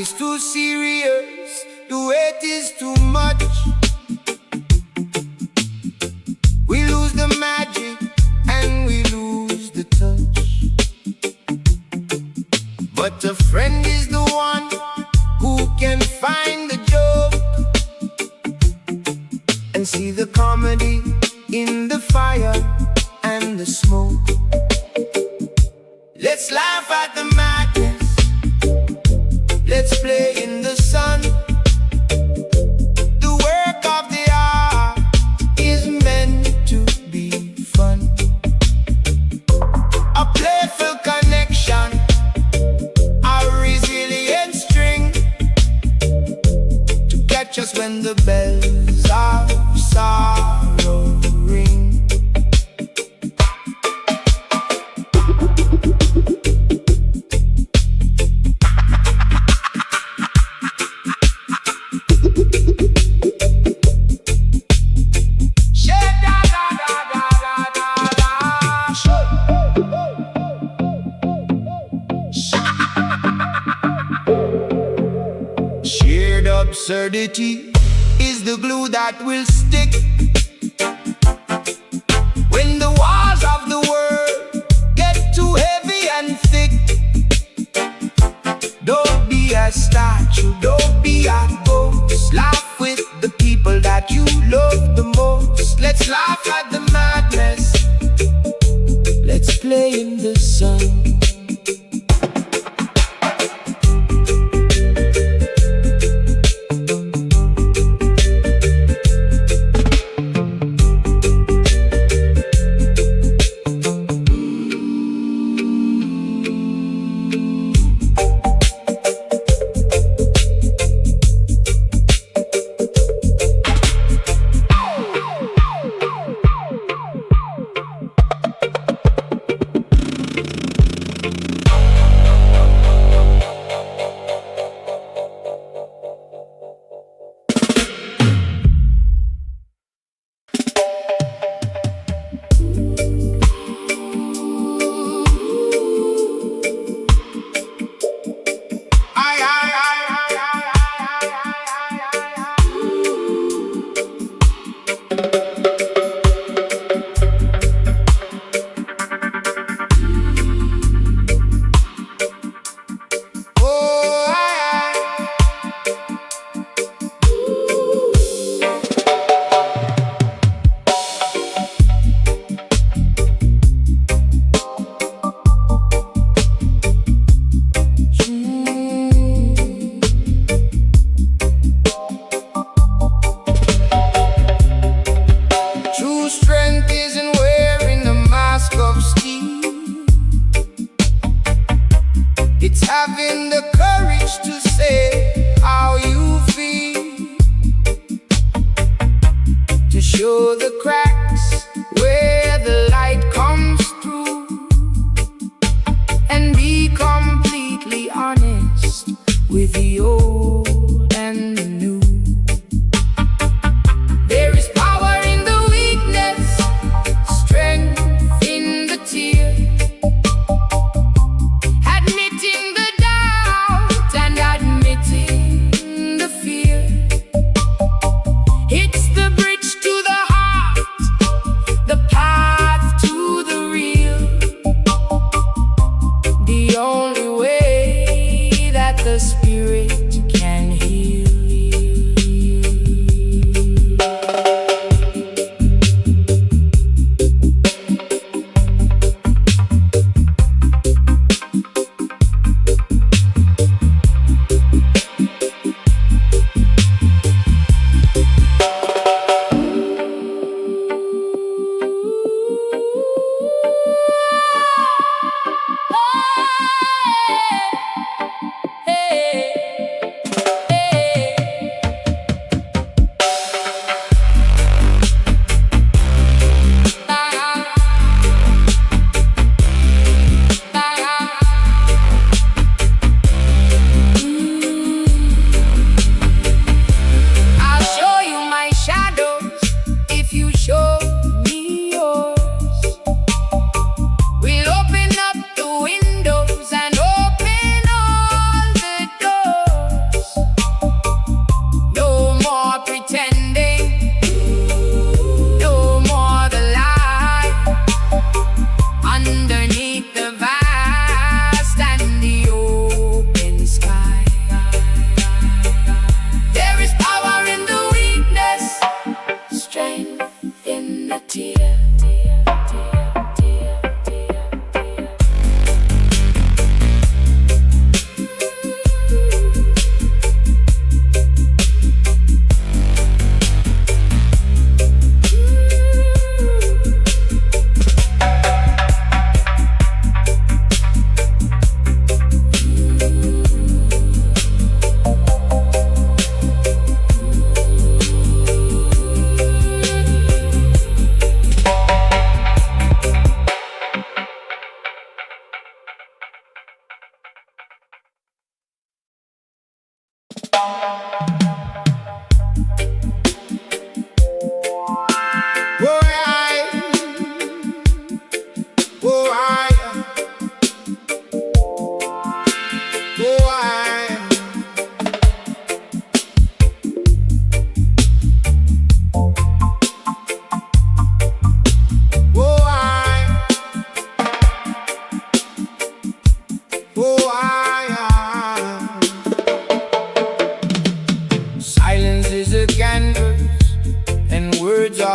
is too serious, the weight is too much. We lose the magic and we lose the touch. But a friend is the one who can find the joke and see the comedy in the fire and the smoke. Let's laugh at the madness, let's play in the sun. The work of the art is meant to be fun. A playful connection, a resilient string to catch us when the bells of sorrow ring. Shared absurdity is the glue that will stick when the walls of the world get too heavy and thick. Don't be a statue, don't be a ghost. Laugh with the people that you love the most. Let's laugh at the madness, let's play in the sun.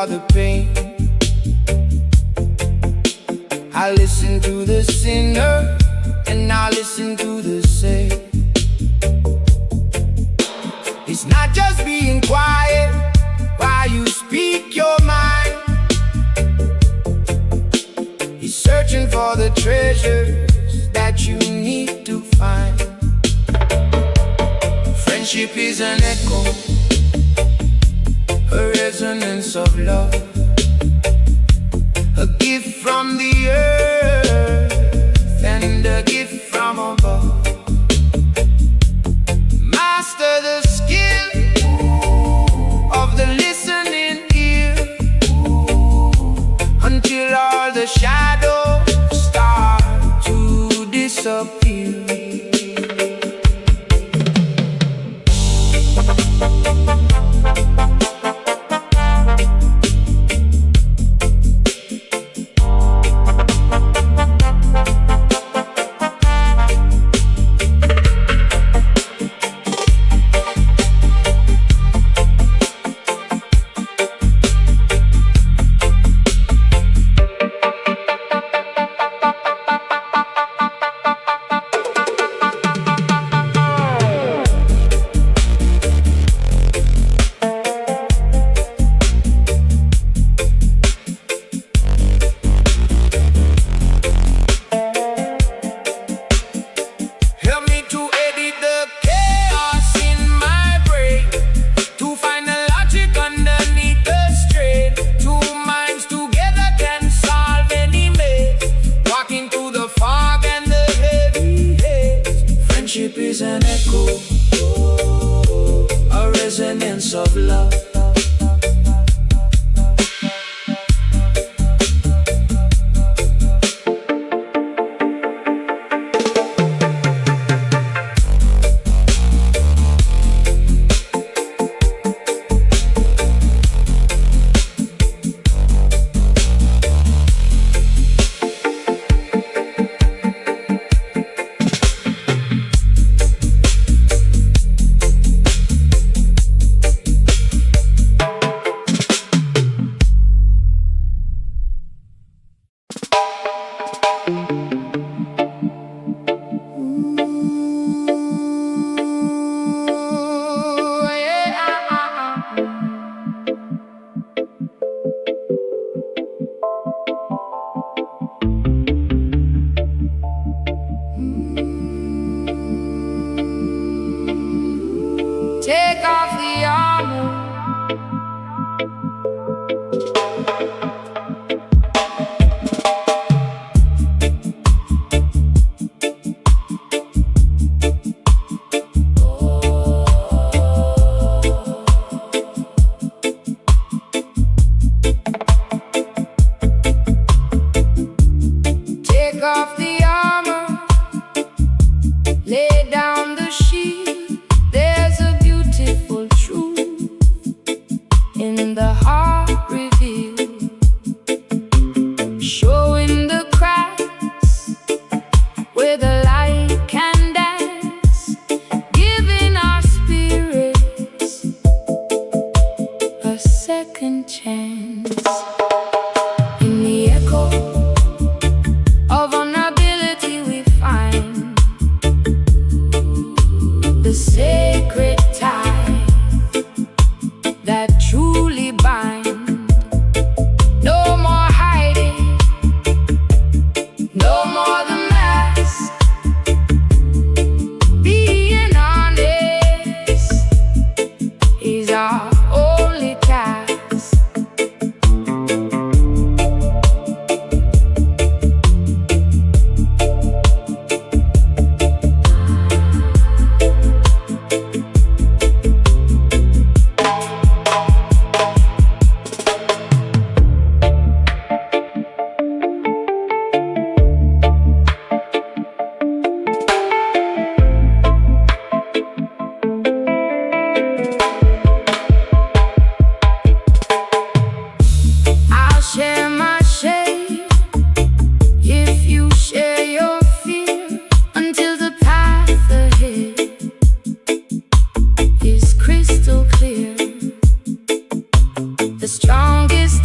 all the pain. I listen to the sinner, and I listen to the saint. It's not just being quiet while you speak your mind. He's searching for the treasures that you need to find. Friendship is an echo, a resonance of love, a gift from the earth and a gift from above. Master the skill of the listening ear until all the shadows start to disappear. Friendship is an echo, a resonance of love. Take off the armor. Take off the armor. Lay down the shield. There's a beautiful truth in the heart revealed, showing the cracks where the light can dance, giving our spirits a second chance. In the echo of vulnerability we find the sacred tie that truly binds. No more hiding, no more the mask. Being honest is our only task. Share my shade if you share your fear, until the path ahead is crystal clear. The strongest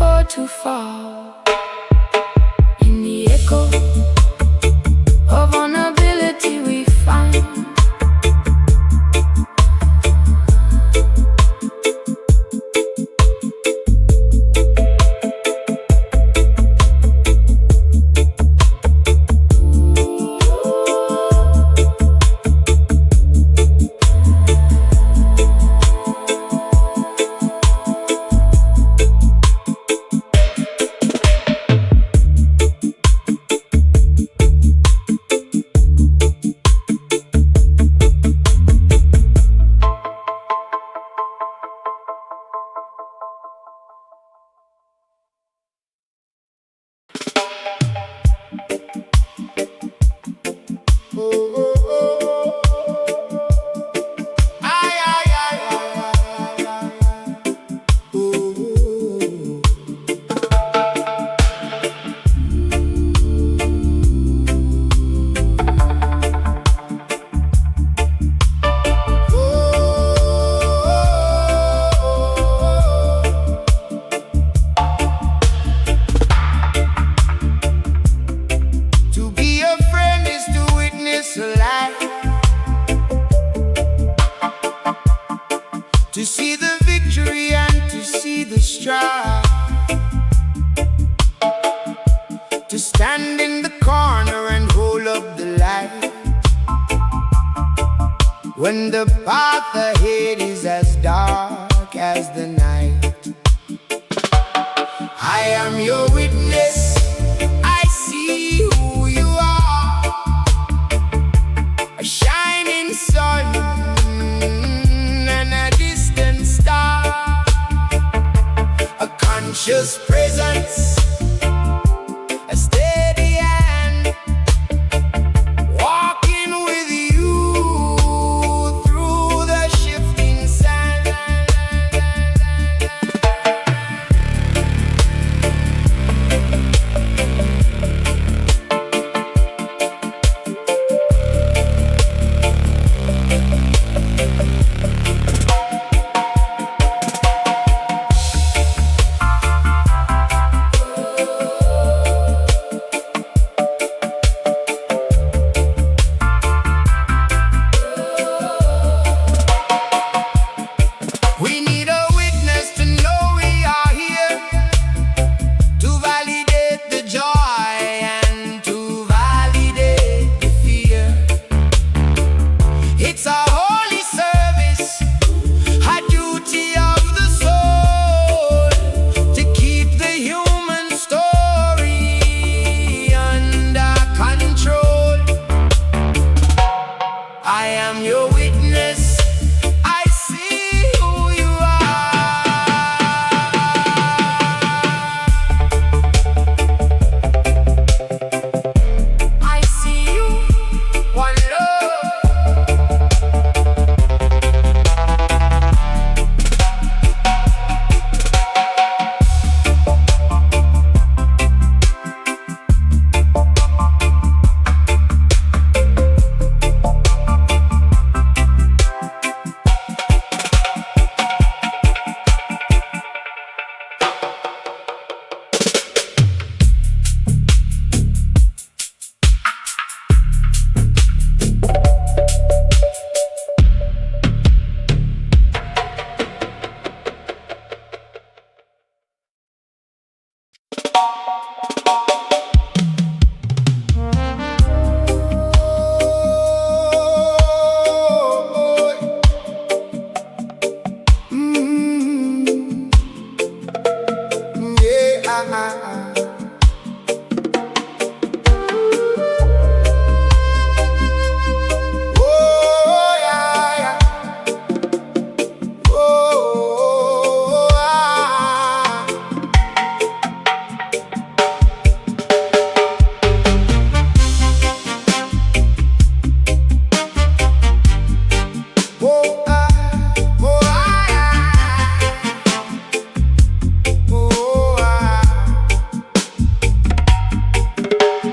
or to fall in the echo of vulnerability we find. To see the victory and to see the strife, to stand in the corner and hold up the light when the path ahead is as dark as the night. I am your witness, I see who you are, a shining sun and a distant star, a conscious presence, a steady hand, walking with you through the shifting sand. We need a witness to know we are here, to validate the joy and to validate the fear. It's a holy service, a duty of the soul, to keep the human story under control. I am your witness, I see who you are. I see you, one love.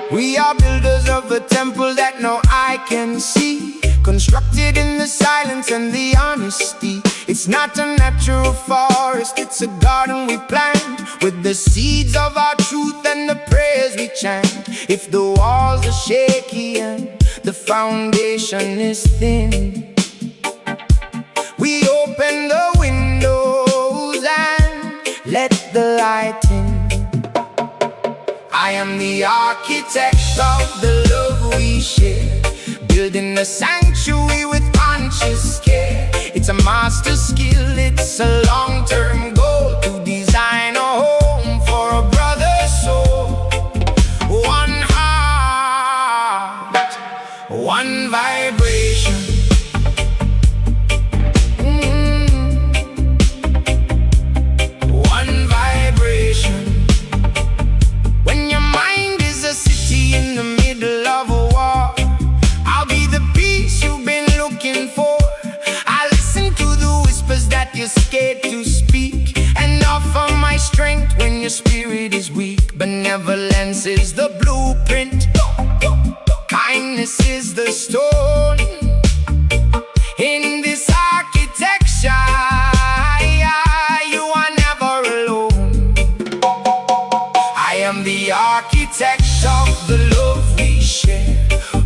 We are builders of a temple that no eye can see, constructed in the silence and the honesty. It's not a natural forest, it's a garden we plant with the seeds of our truth and the prayers we chant. If the walls are shaky and the foundation is thin, we open the windows and let the light in. I am the architect of the love we share, building a sanctuary with conscious care. It's a master skill, it's a long-term goal to design a home for a brother's soul. One heart, one vibration. One vibration. When your mind is a city in the middle of a war, I'll be the peace you've been looking for. I listen to the whispers that you're scared to speak, and offer my strength when your spirit is weak. Benevolence is the blueprint, kindness is the stone. In this architecture, you are never alone. I am the architect of the love we share,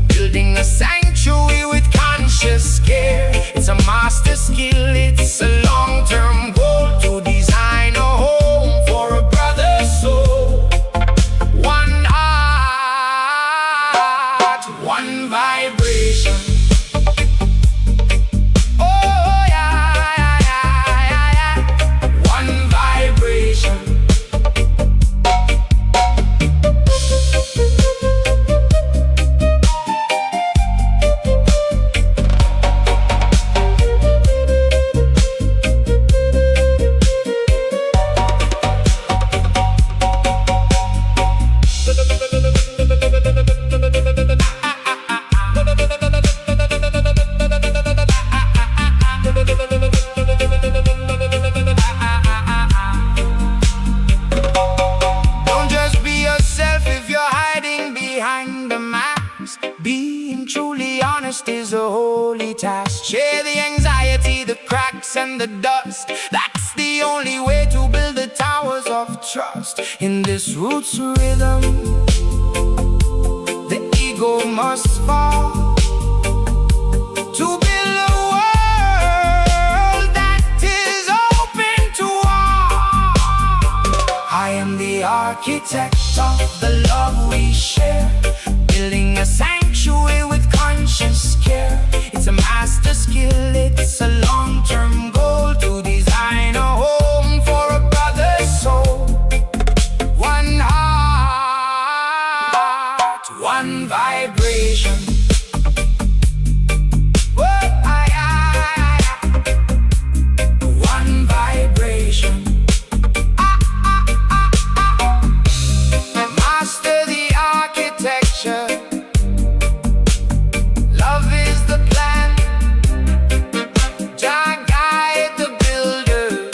building a sanctuary with conscious care. It's a master skill, it's a long-term goal to design a home for a brother's soul. One heart, one vibration. Oh yeah, yeah, yeah, yeah. One vibration. Don't just be yourself if you're hiding behind the mask. Being truly honest is a holy task. Share the anxiety, the cracks and the dust. That's the only way to build the towers of trust. In this roots rhythm, the ego must fall to build a world that is open to all. I am the architect of the love we share, building a sanctuary with conscious care. It's a master skill, it's a long-term goal to design a home for a brother's soul. One heart, one vibration. One vibration. Master the architecture. Love is the plan. Jah guide the builders.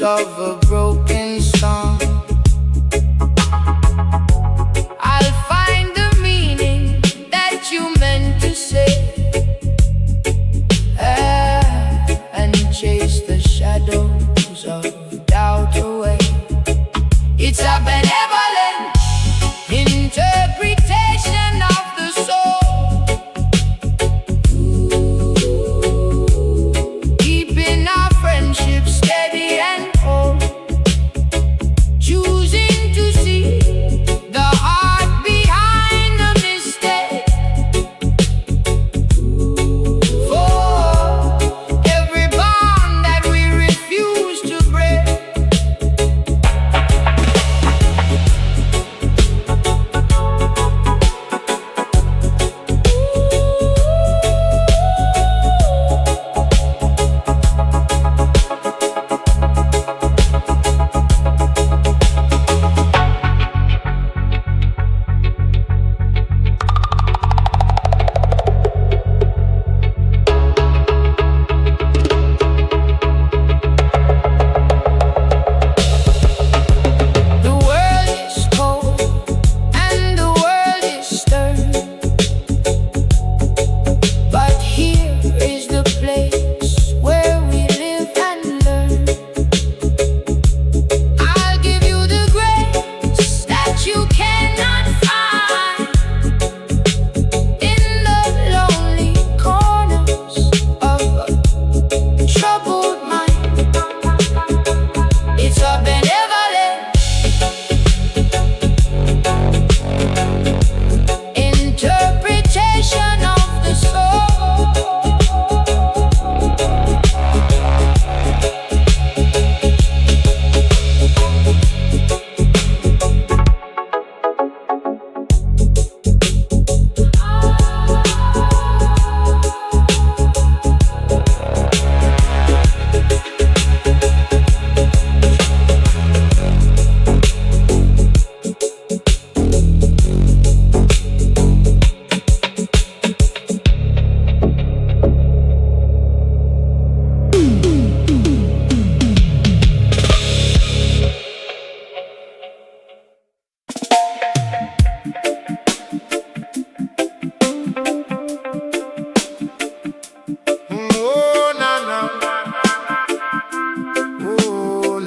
Of a broken song, I'll find the meaning that you meant to say, and chase the shadows of doubt away. It's a benevolent interpretation of the soul, keeping our friendship steady.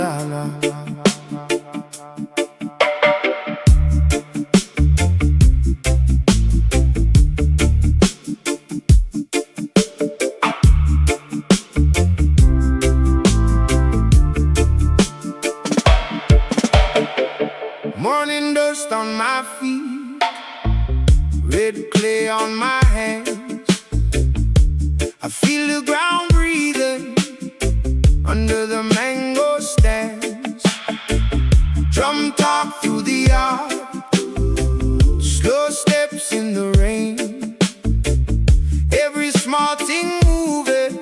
la la. Morning dust on my feet, red clay on my hands. I feel the ground breathing under the mango stands. Drum talk through the yard, slow steps in the rain. Every small thing moving,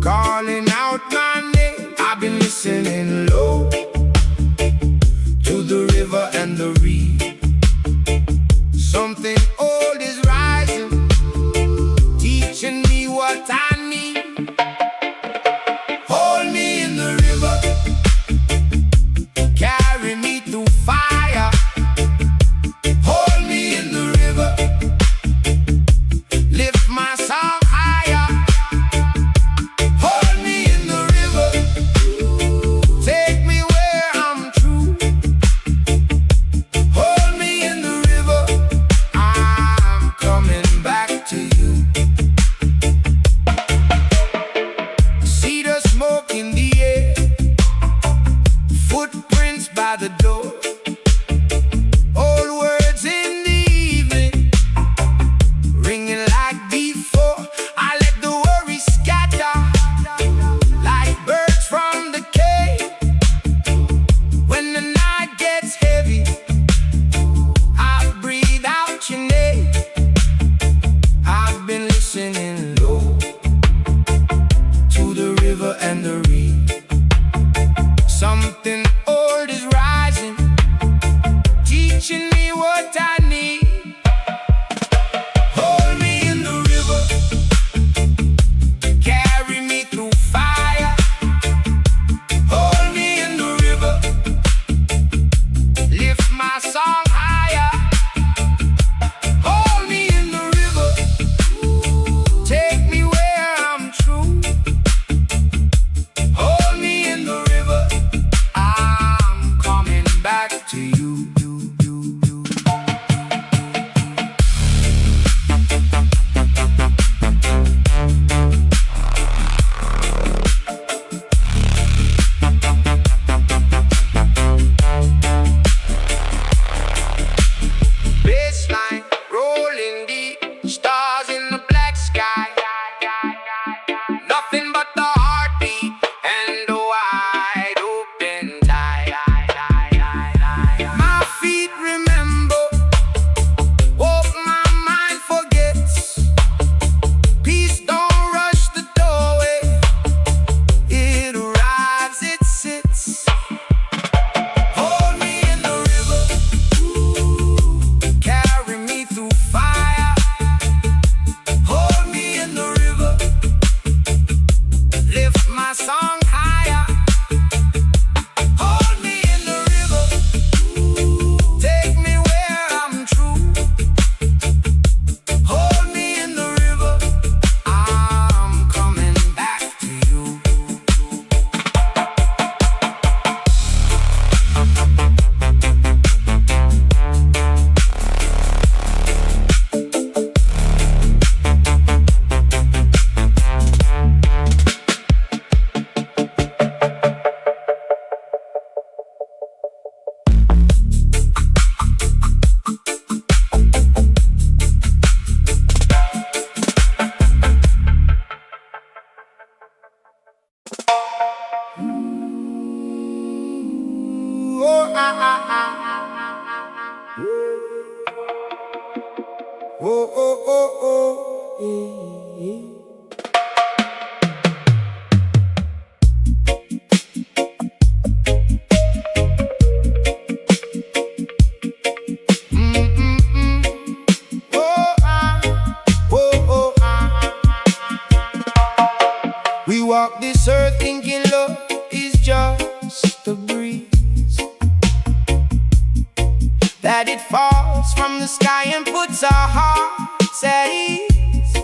calling out my name. I've been listening low to the river and the reed. Something old is rising, teaching me what I need. Hold me in the river, carry me through fire. Hold me in the river, lift my song higher. Hold me in the river, take me where I'm true. Hold me in the river, I'm coming back to you. See the smoke in the air, footprints by the door. Old words in the evening, ringing like before. I let the worry scatter like birds from the cave. When the night gets heavy, I breathe out your name. I've been listening low to the river and the reed. Something old is rising, teaching me what I need. Hold me in the river, carry me through fire. Hold me in the river, lift my song higher. Hold me in the river, take me where I'm true. Hold me in the river, I'm coming back to you. Baseline rolling deep, stars in the black sky. Nothing but the heartbeat and the wide open tie. My feet remember what my mind forgets. Peace don't rush the doorway, it arrives, it sits. Hold me in the river, carry me through fire. Hold me in the river, lift my song higher. Hold me in the river, take me where I'm true. Hold me in the river, I'm coming back to you. Oh, oh, oh, oh, oh. We walk this earth thinking love is just a breeze, that it falls from the sky and puts our hearts at ease.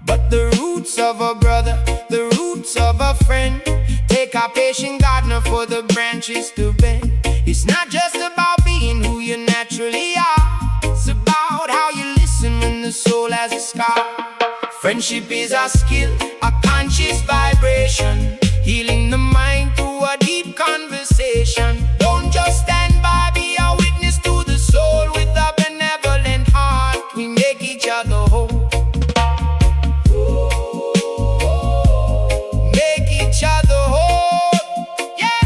But the roots of a brother, the roots of a friend, take take a patient gardener for the branches to bend. It's not just about being who you naturally are, it's about how you listen when the soul has a scar. Friendship is a skill, a conscious vibration, healing the mind through a deep conversation. Don't just stand by, be a witness to the soul. With a benevolent heart, we make each other whole. Make each other whole, yeah.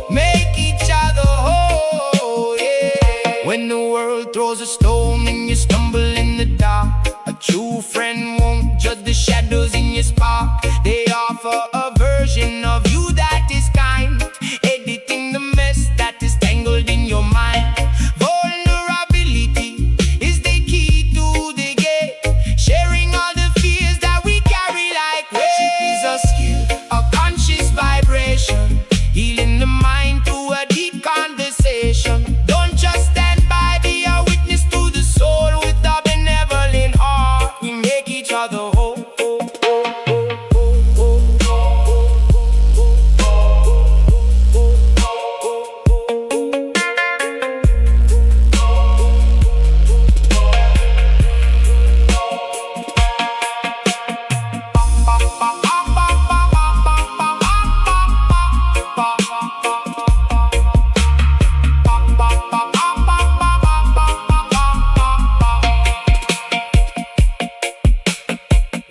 Make each other whole, yeah. When the world throws a stone and you stumble in the dark, a true friend won't judge the shadows in your spark. They offer a version of you that is kind, editing the mess that is tangled in your mind. Vulnerability is the key to the gate, sharing all the fears that we carry like weight. Friendship is a skill, a conscious vibration, healing the mind through a deep conversation. Don't just stand by, be a witness to the soul. With a benevolent heart, we make each other whole.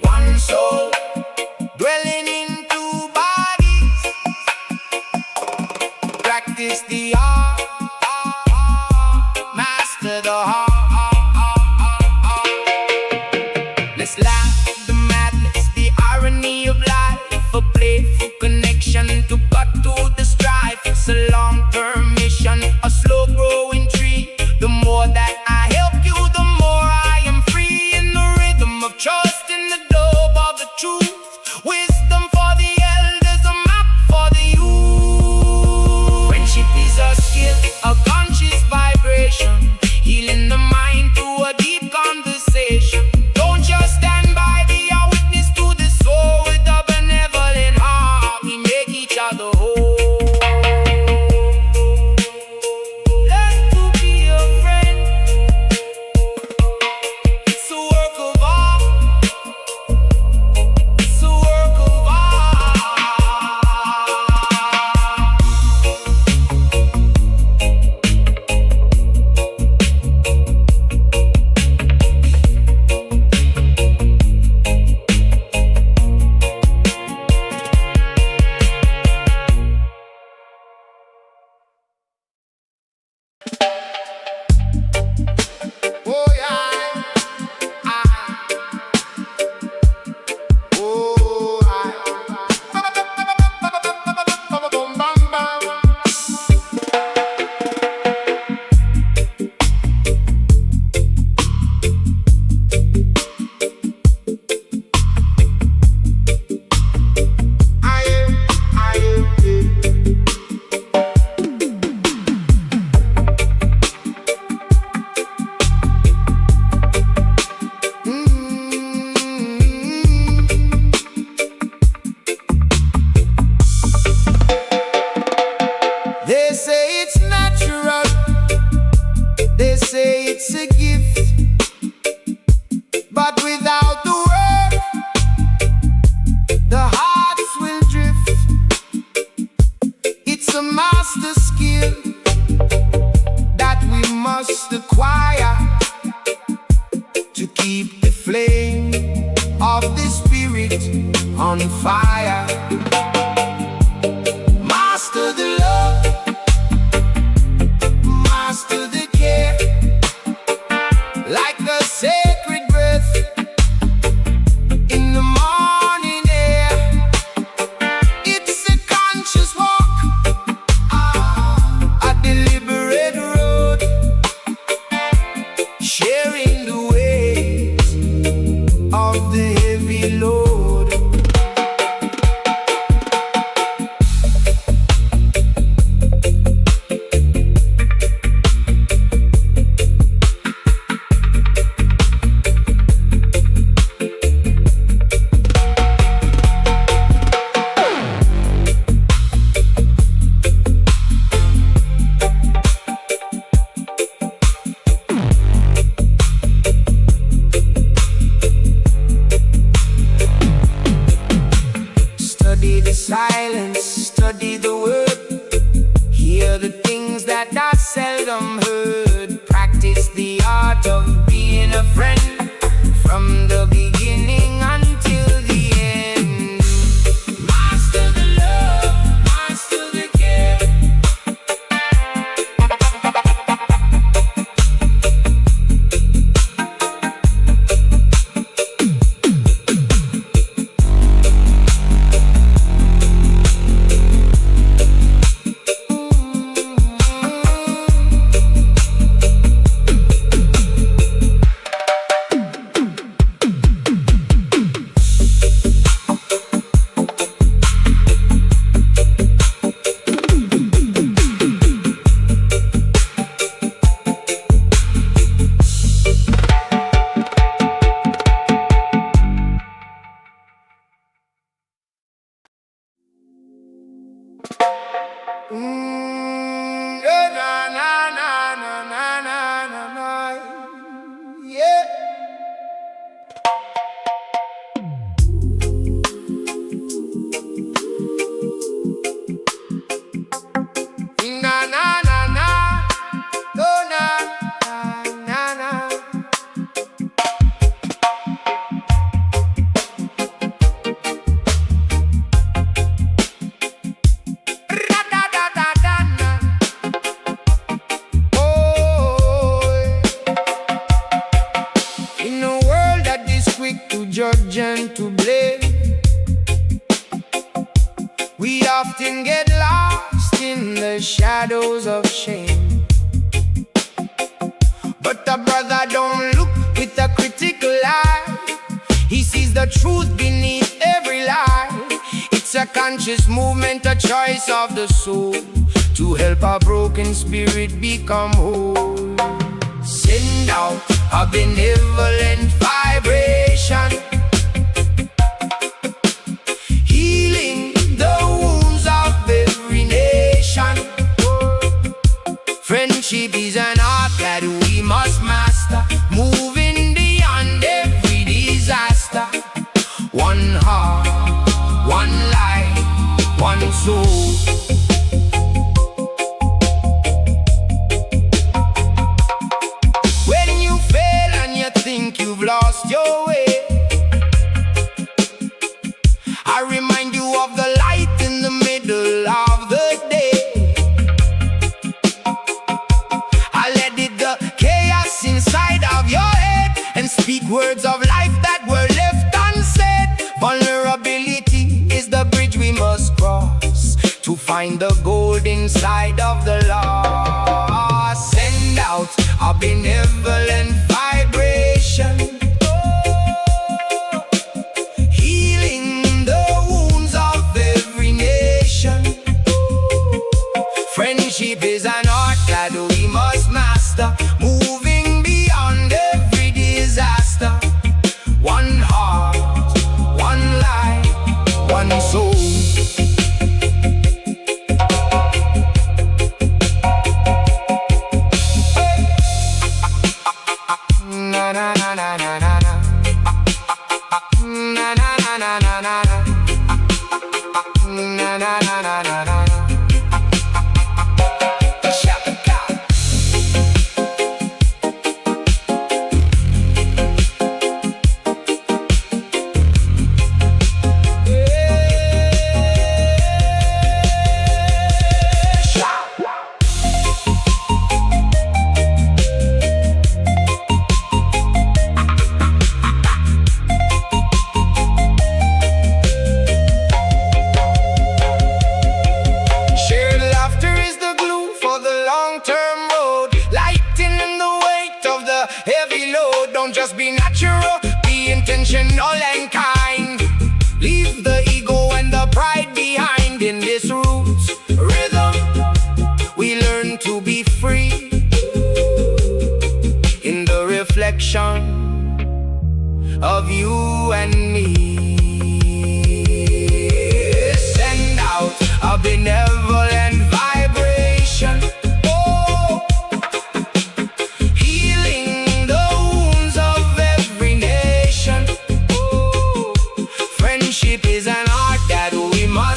One soul dwelling in two bodies, practice the art, master the heart. Let's laugh the madness, the irony of life, a playful connection to cut to the strife. It's a long-term mission, a slow-growing tree. The more that I help you, the more I am free. In the rhythm of trust, in the globe of the truth. Wisdom for the elders, a map for the youth. Friendship is a skill, a conscious vibration, healing the mind through a deep conversation. Don't just stand by, be a witness to the soul. With a benevolent heart, we make each other whole. Learn to be a friend, it's a work of art. It's a work of art. Oh yeah, oh They say it's natural, they say it's a gift, but without the work, the hearts will drift. It's a master skill that we must acquire to keep the flame of the spirit on fire. Master the love, master the care, like a sacred breath in the morning air. It's a conscious walk, a deliberate road, sharing the weight of the heavy load. Study the silence, study the word. Hear the things that are seldom heard. Practice the art of being a friend, from the beginning until the end. Master the love, master the care. Na, na, na, na, na, na, na, na. Yeah. Na, na, na, na. Oh, na, na, na, na. Quick to judge and to blame, we often get lost in the shadows of shame. But the brother don't look with a critical eye. He sees the truth beneath every lie. It's a conscious movement, a choice of the soul, to help a broken spirit become whole. Send out a benevolent vibration, healing the wounds of every nation. Friendship is an art that we must master, moving beyond every disaster. One heart, one life, one soul. Lost your way, I remind you of the light in the middle of the day. I let it the chaos inside of your head and speak words of life that were left unsaid. Vulnerability is the bridge we must cross to find the gold inside of the lost. Send out a benevolent vibration, healing the wounds of every nation. Friendship is an art that we must master, moving beyond every disaster. One heart, one life, one soul. Na na na na na na na. Na na na na na na na. Na na na na na na. Just be natural, be intentional and kind. Leave the ego and the pride behind. In this roots rhythm, we learn to be free. In the reflection of you and me, send out a benevolent vibration. Friendship is an art that we must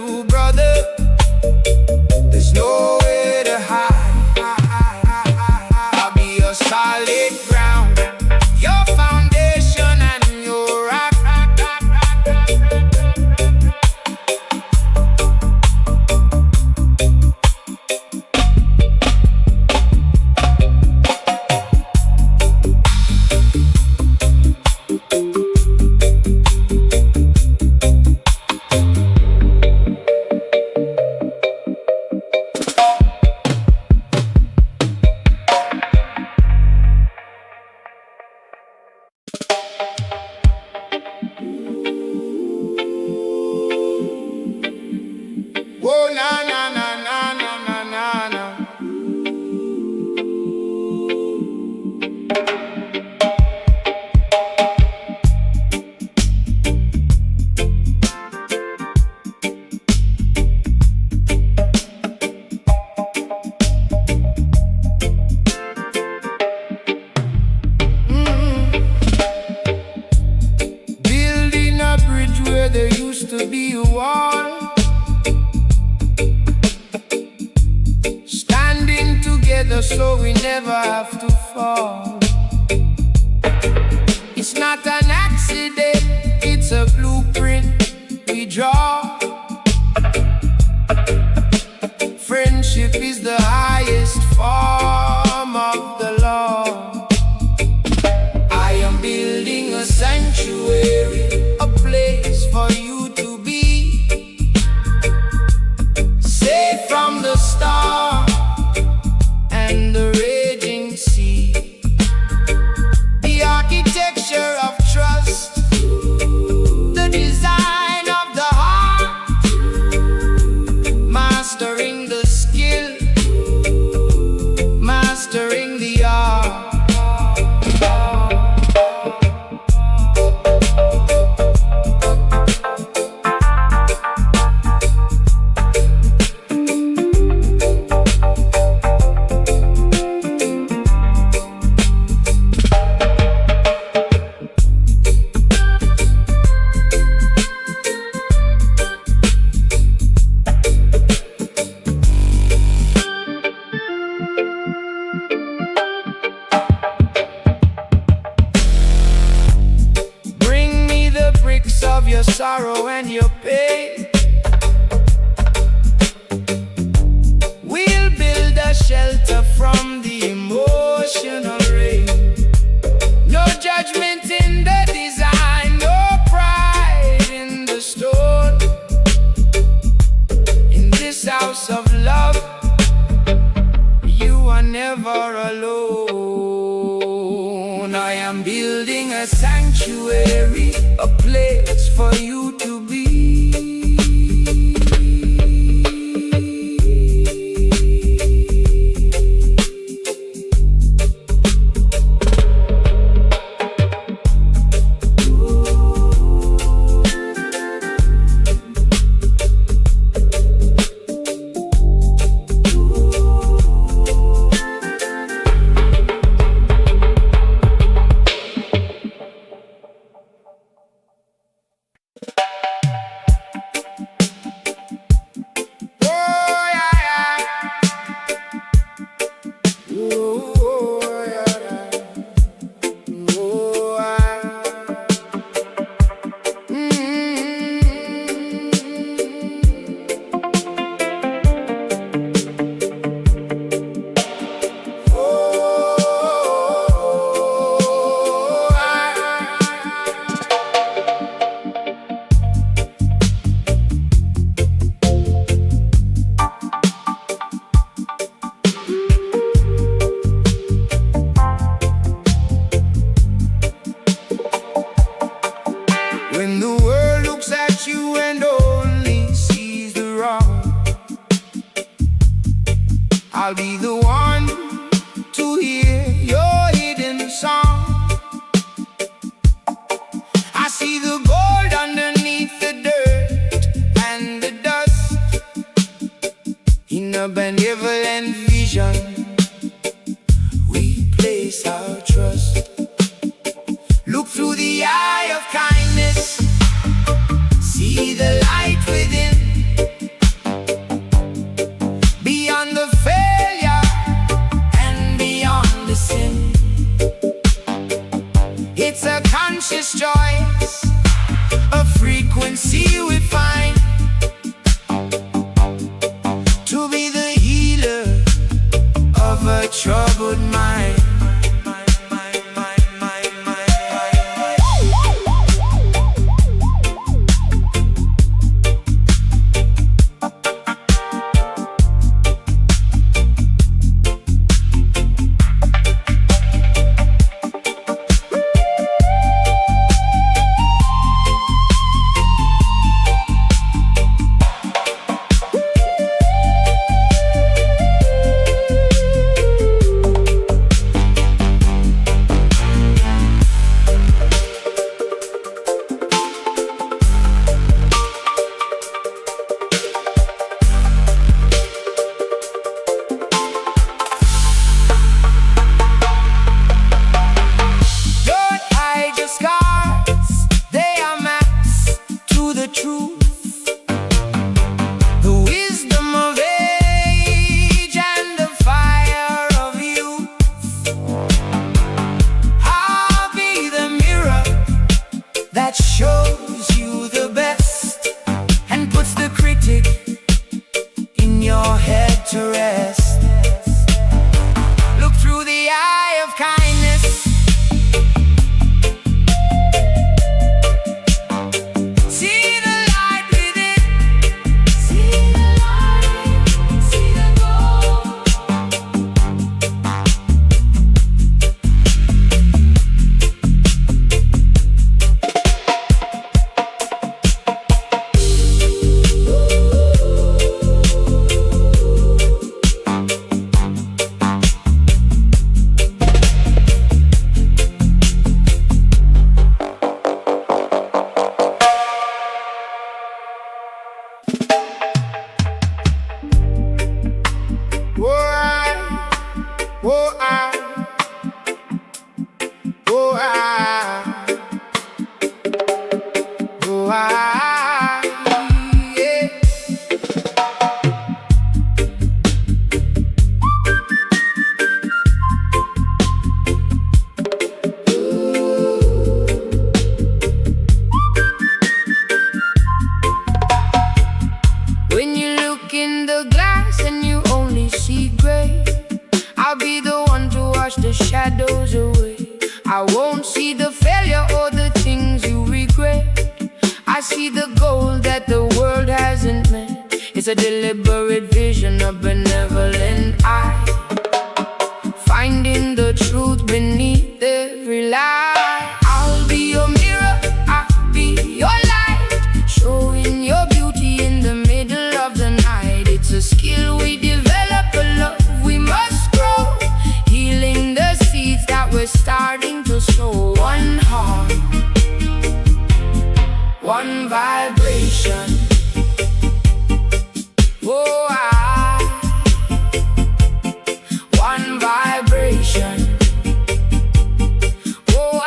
true brother. There's nowhere to hide. I'll be your solid ground, your foundation and your rock. Whoa, na na na na na na na na. Building a bridge where there used to be a wall. Standing together so we never have to fall. It's not an accident, it's a blueprint we draw. Friendship is the highest form of the law. I am building a sanctuary, a place for you to be, safe from the storm and the raging sea. The architecture of trust, the design of the heart, mastering the skill, mastering the art. Of your sorrow and your pain, we'll build a shelter from the emotional rain. No judgment in the design, no pride in the stone. In this house of love, you are never alone. I am building a sanctuary, a place for you to be. When the world looks at you and only sees the wrong, I'll be the one to hear your hidden song. I see the gold underneath the dirt and the dust. In a benevolent vision, we place our trust. Look through the eye of kindness, see the light within. a troubled mind. That shows you the best and puts the critic in your head to rest. Look through the eye of kindness, see the light within, see the light, see the gold. When you look in the glass and you only see gray, I'll be the one to wash the shadows away. I won't see the failure or the things you regret. I see the gold that the world hasn't met. It's a deliberate vision, a benevolent eye, finding the truth beneath every lie. I'll be your mirror, I'll be your light, showing your beauty in the middle of the night. It's a skill we develop, a love we must grow, healing the seeds that we're starting to sow. One heart, one vibration. Oh, one vibration. Oh,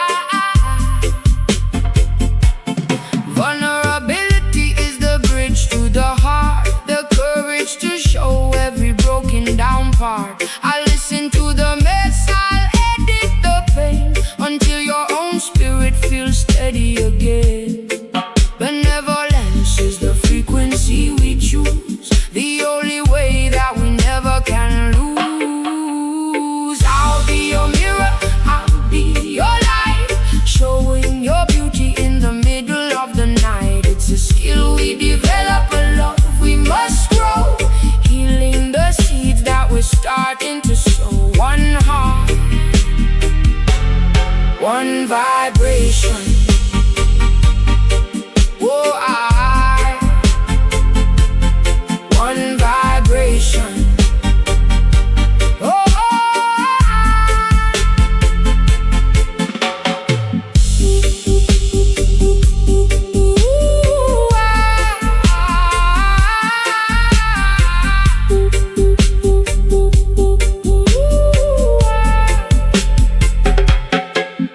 vulnerability is the bridge to the heart, the courage to show every broken down part. I listen to the mess, I'll edit the pain until your own spirit feels steady again. Benevolence is the frequency we choose, the only way that we never can lose. I'll be your mirror, I'll be your light, showing your beauty in the middle of the night. It's a skill we develop, a love we must grow, healing the seeds that we're starting to sow. One heart, one vibration. Oh, one vibration. Oh,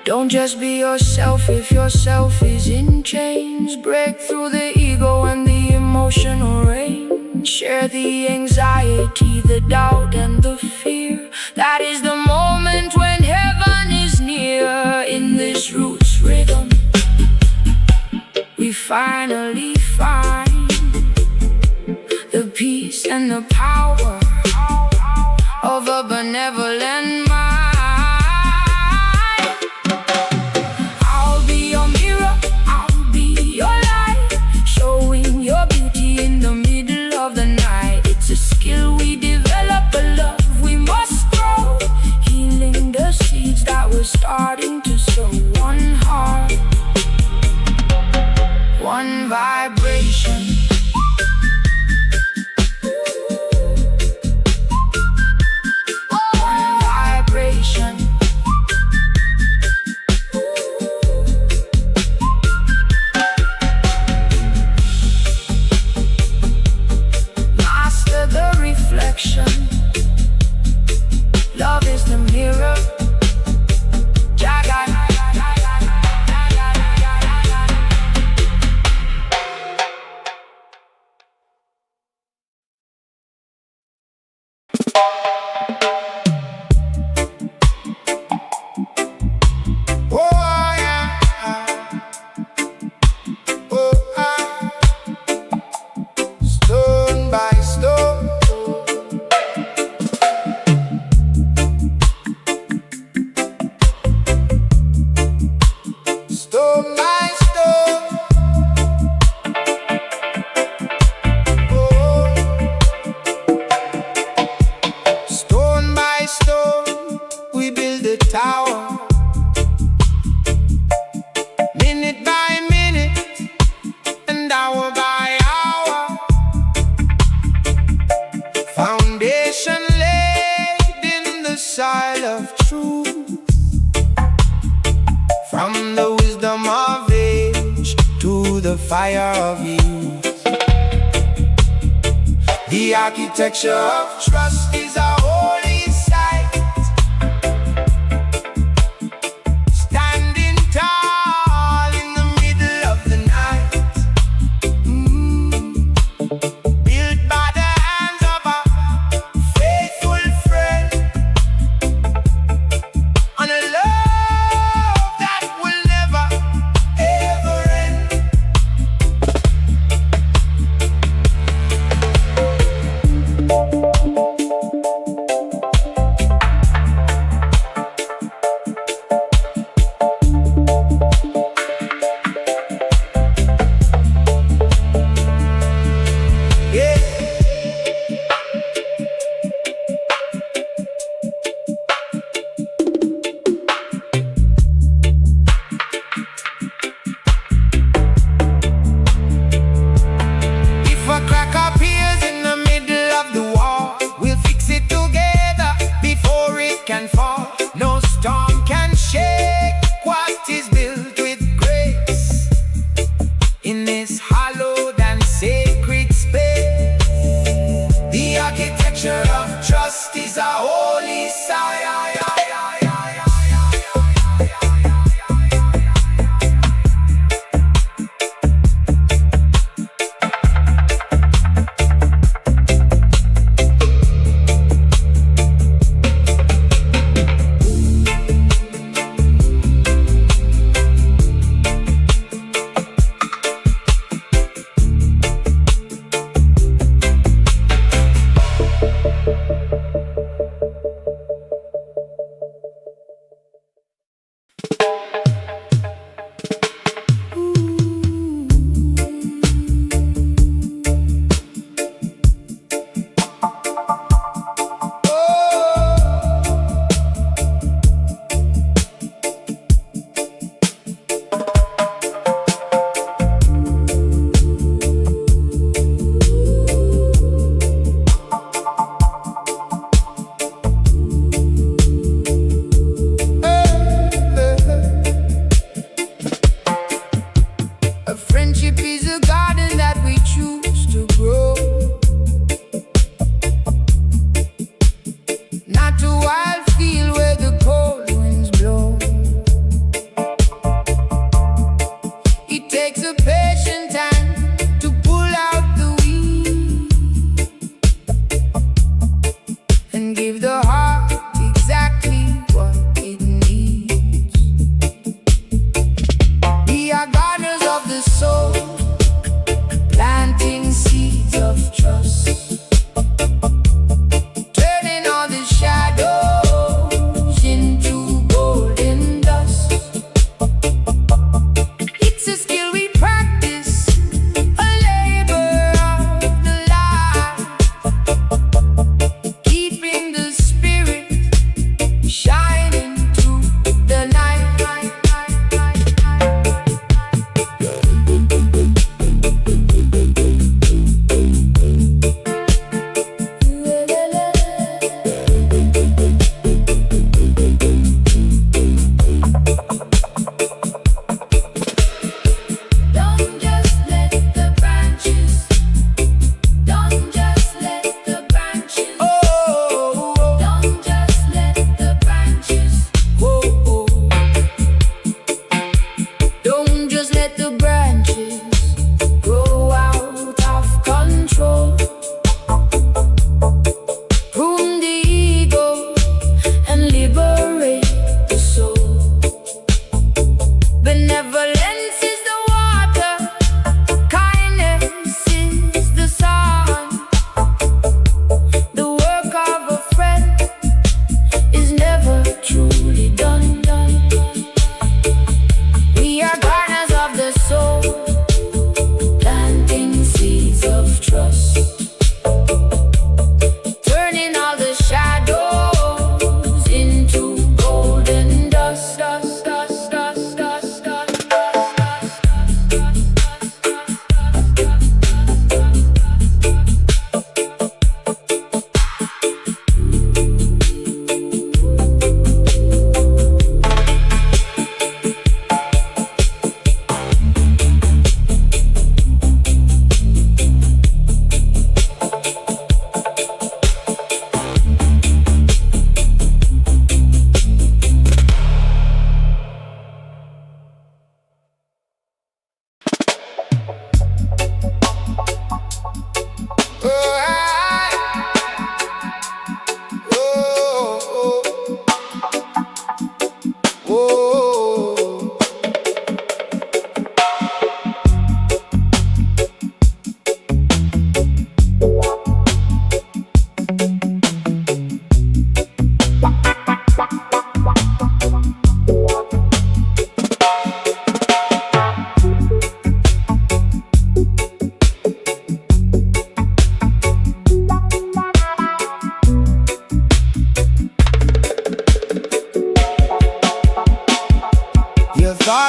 don't just be yourself if yourself is in chains. Break through the ego and the emotional rain. Share the anxiety, the doubt and the fear. That is the moment when heaven is near. In this roots rhythm, we finally find the peace and the power of a benevolent mind. I'll be your mirror, I'll be your light, showing your beauty in the middle of the night. It's a skill we develop, a love we must grow, healing the seeds that we're starting to sow. One heart, one vibration. One vibration. Master the reflection. Love is the mirror. Jaga. Oh, yeah. Oh, stone by stone. Stone by stone. Oh, stone by stone, we build a tower. Minute by minute and hour by hour. Foundation laid in the soil of truth. From the wisdom of age to the fire of youth. The architecture of trust is a holy sight. Standing tall in the middle of the night. Built by the hands of a faithful friend, on a love that will never, ever end. Yeah. If a crack appears in the middle of the wall, we'll fix it together before it can fall. No storm can shake what is built with grace in this hallowed and sacred space. The architecture of trust is a holy science.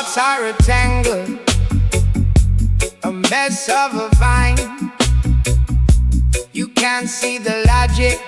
thoughts are a tangle, a mess of a vine. You can't see the logic,